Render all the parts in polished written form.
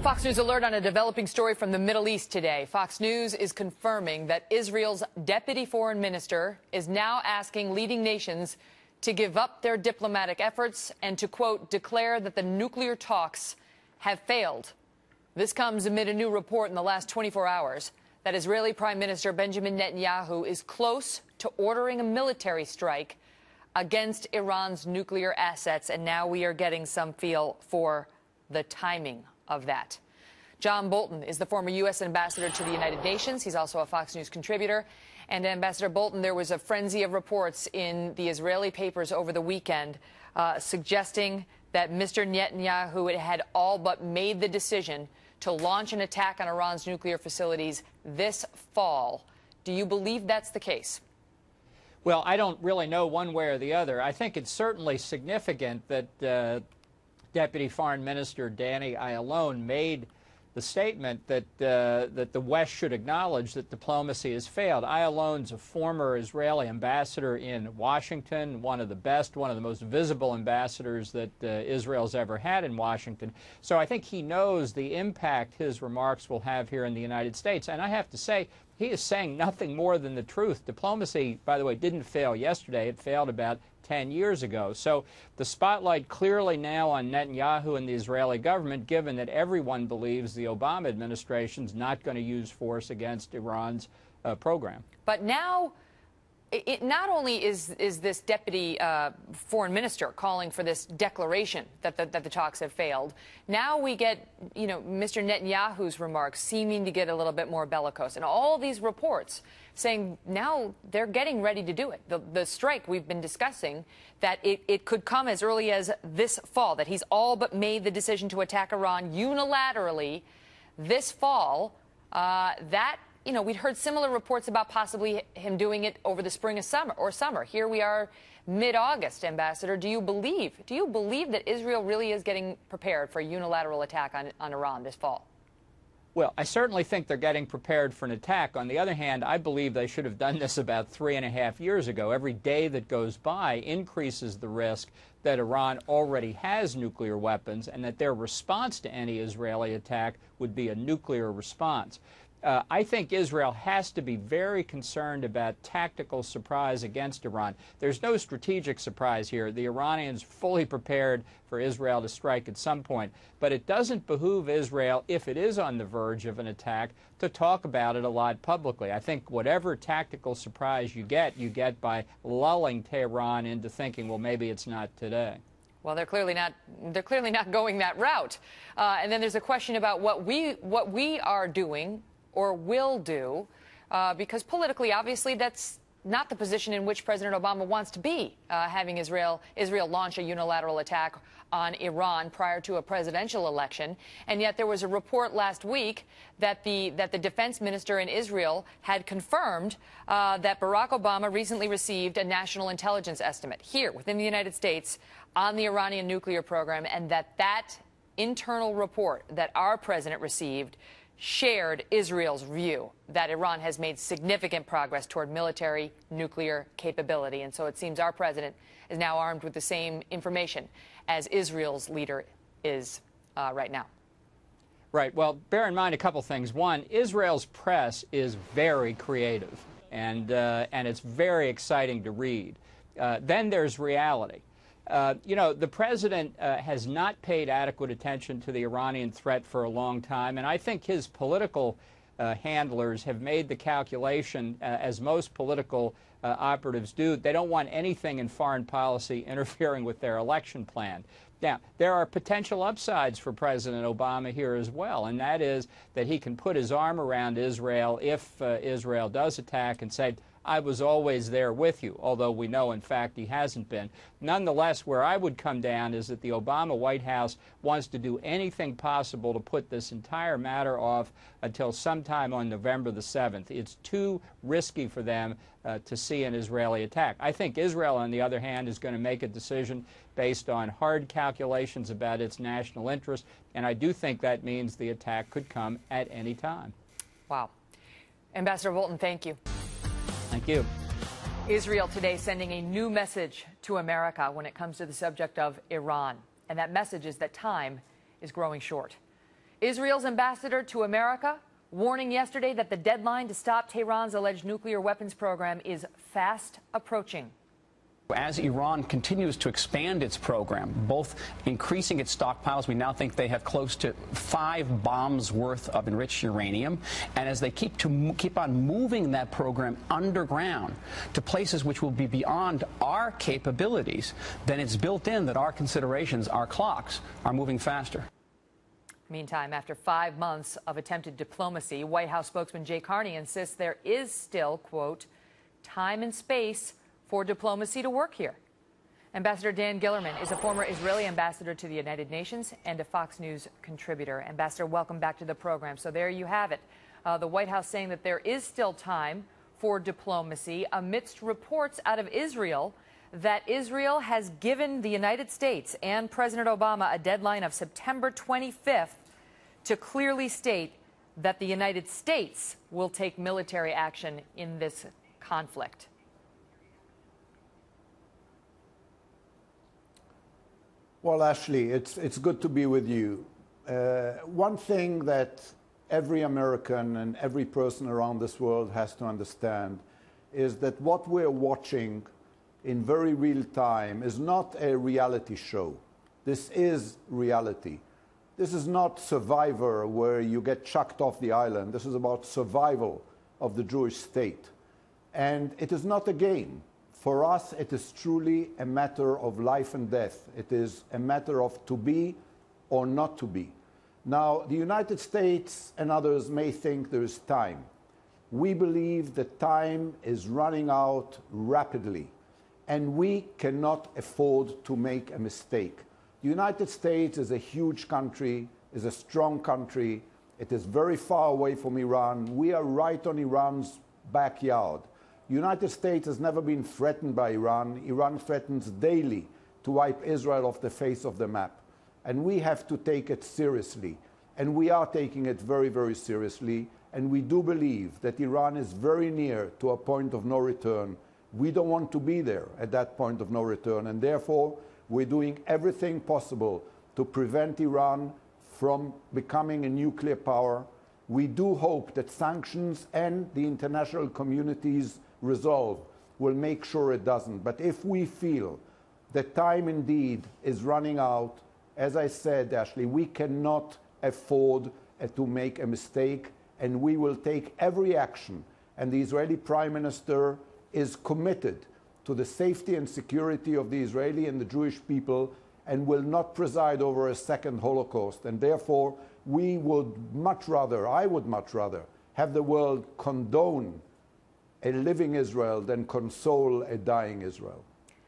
Fox News alert on a developing story from the Middle East today. Fox News is confirming that Israel's deputy foreign minister is now asking leading nations to give up their diplomatic efforts and to, quote, declare that the nuclear talks have failed. This comes amid a new report in the last 24 hours that Israeli Prime Minister Benjamin Netanyahu is close to ordering a military strike against Iran's nuclear assets. And now we are getting some feel for the timing of that. John Bolton is the former U.S. ambassador to the United Nations. He's also a Fox News contributor. And Ambassador Bolton, there was a frenzy of reports in the Israeli papers over the weekend suggesting that Mr. Netanyahu had all but made the decision to launch an attack on Iran's nuclear facilities this fall. Do you believe that's the case? Well, I don't really know one way or the other. I think it's certainly significant that Deputy Foreign Minister Danny Ayalon made the statement that that the West should acknowledge that diplomacy has failed. Ayalon's a former Israeli ambassador in Washington, one of the best, one of the most visible ambassadors that Israel's ever had in Washington. So I think he knows the impact his remarks will have here in the United States. And I have to say, he is saying nothing more than the truth. Diplomacy, by the way, didn't fail yesterday. It failed about 10 years ago. So the spotlight clearly now on Netanyahu and the Israeli government, given that everyone believes the Obama administration's not going to use force against Iran's program. But now, it not only is this deputy foreign minister calling for this declaration that the talks have failed. Now we get, Mr. Netanyahu's remarks seeming to get a little bit more bellicose, and all these reports saying now they're getting ready to do it. The strike we've been discussing, that it could come as early as this fall, that he's all but made the decision to attack Iran unilaterally this fall. We'd heard similar reports about possibly him doing it over the spring or summer. Here we are mid-August, Ambassador. Do you believe that Israel really is getting prepared for a unilateral attack on Iran this fall? Well, I certainly think they're getting prepared for an attack. On the other hand, I believe they should have done this about 3.5 years ago. Every day that goes by increases the risk that Iran already has nuclear weapons and that their response to any Israeli attack would be a nuclear response. I think Israel has to be very concerned about tactical surprise against Iran. There's no strategic surprise here. The Iranians fully prepared for Israel to strike at some point. But it doesn't behoove Israel, if it is on the verge of an attack, to talk about it a lot publicly. I think whatever tactical surprise you get by lulling Tehran into thinking, well, maybe it's not today. Well, they're clearly not going that route. And then there's a question about what we are doing or will do, because politically, obviously, that's not the position in which President Obama wants to be, having Israel launch a unilateral attack on Iran prior to a presidential election. And yet there was a report last week that the defense minister in Israel had confirmed that Barack Obama recently received a national intelligence estimate here within the United States on the Iranian nuclear program, and that internal report that our president received shared Israel's view that Iran has made significant progress toward military nuclear capability. And so it seems our president is now armed with the same information as Israel's leader is right now. Right. Well, bear in mind a couple things. One, Israel's press is very creative, and it's very exciting to read. Then there's reality. The president has not paid adequate attention to the Iranian threat for a long time, and I think his political handlers have made the calculation, as most political operatives do. They don't want anything in foreign policy interfering with their election plan. Now, there are potential upsides for President Obama here as well, and that is that he can put his arm around Israel if Israel does attack and say, I was always there with you, although we know, in fact, he hasn't been. Nonetheless, where I would come down is that the Obama White House wants to do anything possible to put this entire matter off until sometime on November the 7th. It's too risky for them to see an Israeli attack. I think Israel, on the other hand, is going to make a decision based on hard calculations about its national interest, and I do think that means the attack could come at any time. Wow. Ambassador Bolton, thank you. Thank you. Israel today sending a new message to America when it comes to the subject of Iran. And that message is that time is growing short. Israel's ambassador to America warning yesterday that the deadline to stop Tehran's alleged nuclear weapons program is fast approaching. As Iran continues to expand its program, both increasing its stockpiles, we now think they have close to 5 bombs worth of enriched uranium, and as they keep on moving that program underground to places which will be beyond our capabilities, then it's built in that our considerations, our clocks, are moving faster. Meantime, after 5 months of attempted diplomacy, White House spokesman Jay Carney insists there is still, quote, time and space for diplomacy to work here. Ambassador Dan Gillerman is a former Israeli ambassador to the United Nations and a Fox News contributor. Ambassador, welcome back to the program. So there you have it. The White House saying that there is still time for diplomacy amidst reports out of Israel that Israel has given the United States and President Obama a deadline of September 25th to clearly state that the United States will take military action in this conflict. Well, Ashley, it's good to be with you. One thing that every American and every person around this world has to understand is that what we're watching in very real time is not a reality show. This is reality. This is not Survivor where you get chucked off the island. This is about survival of the Jewish state. And it is not a game. For us, it is truly a matter of life and death. It is a matter of to be or not to be. Now, the United States and others may think there is time. We believe that time is running out rapidly, and we cannot afford to make a mistake. The United States is a huge country, is a strong country. It is very far away from Iran. We are right on Iran's backyard. The United States has never been threatened by Iran. Iran threatens daily to wipe Israel off the face of the map. And we have to take it seriously. And we are taking it very, very seriously. And we do believe that Iran is very near to a point of no return. We don't want to be there at that point of no return. And therefore, we're doing everything possible to prevent Iran from becoming a nuclear power. We do hope that sanctions and the international community's resolve will make sure it doesn't. But if we feel that time indeed is running out, as I said, Ashley, we cannot afford to make a mistake, and we will take every action. And the Israeli Prime Minister is committed to the safety and security of the Israeli and the Jewish people and will not preside over a second Holocaust. And therefore, we would much rather, I would much rather, have the world condone a living Israel than console a dying Israel.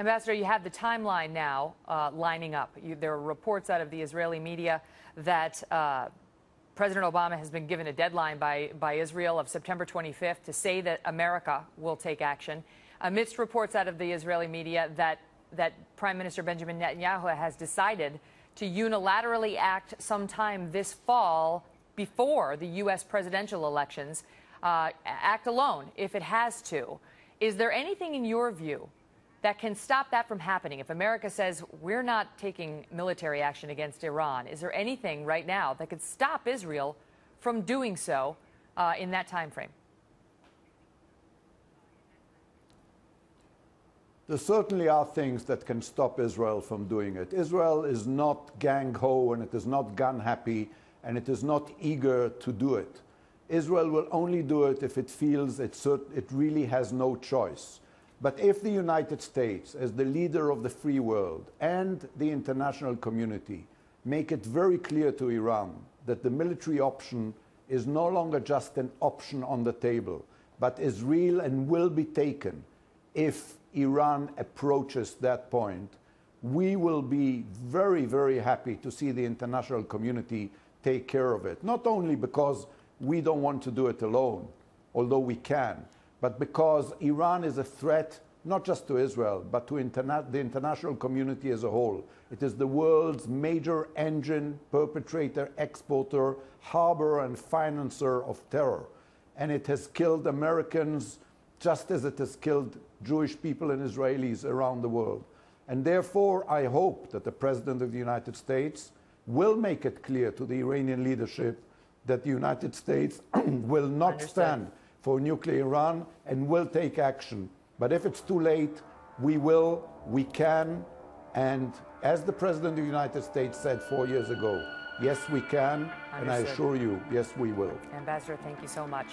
Ambassador, you have the timeline now lining up. There are reports out of the Israeli media that President Obama has been given a deadline by Israel of September 25th to say that America will take action. Amidst reports out of the Israeli media that Prime Minister Benjamin Netanyahu has decided to unilaterally act sometime this fall before the U.S. presidential elections, act alone if it has to. Is there anything in your view that can stop that from happening? If America says we're not taking military action against Iran, is there anything right now that could stop Israel from doing so in that time frame? There certainly are things that can stop Israel from doing it. Israel is not gang-ho, and it is not gun-happy, and it is not eager to do it. Israel will only do it if it feels it really has no choice. But if the United States, as the leader of the free world, and the international community make it very clear to Iran that the military option is no longer just an option on the table, but is real and will be taken if Iran approaches that point, we will be very, very happy to see the international community take care of it. Not only because we don't want to do it alone, although we can, but because Iran is a threat not just to Israel, but to the international community as a whole. It is the world's major engine, perpetrator, exporter, harbor, and financer of terror. And it has killed Americans just as it has killed Jewish people and Israelis around the world. And therefore, I hope that the President of the United States will make it clear to the Iranian leadership that the United States will not stand for nuclear Iran and will take action. But if it's too late, we will, we can, and as the President of the United States said 4 years ago, yes, we can, and I assure you, yes, we will. Ambassador, thank you so much.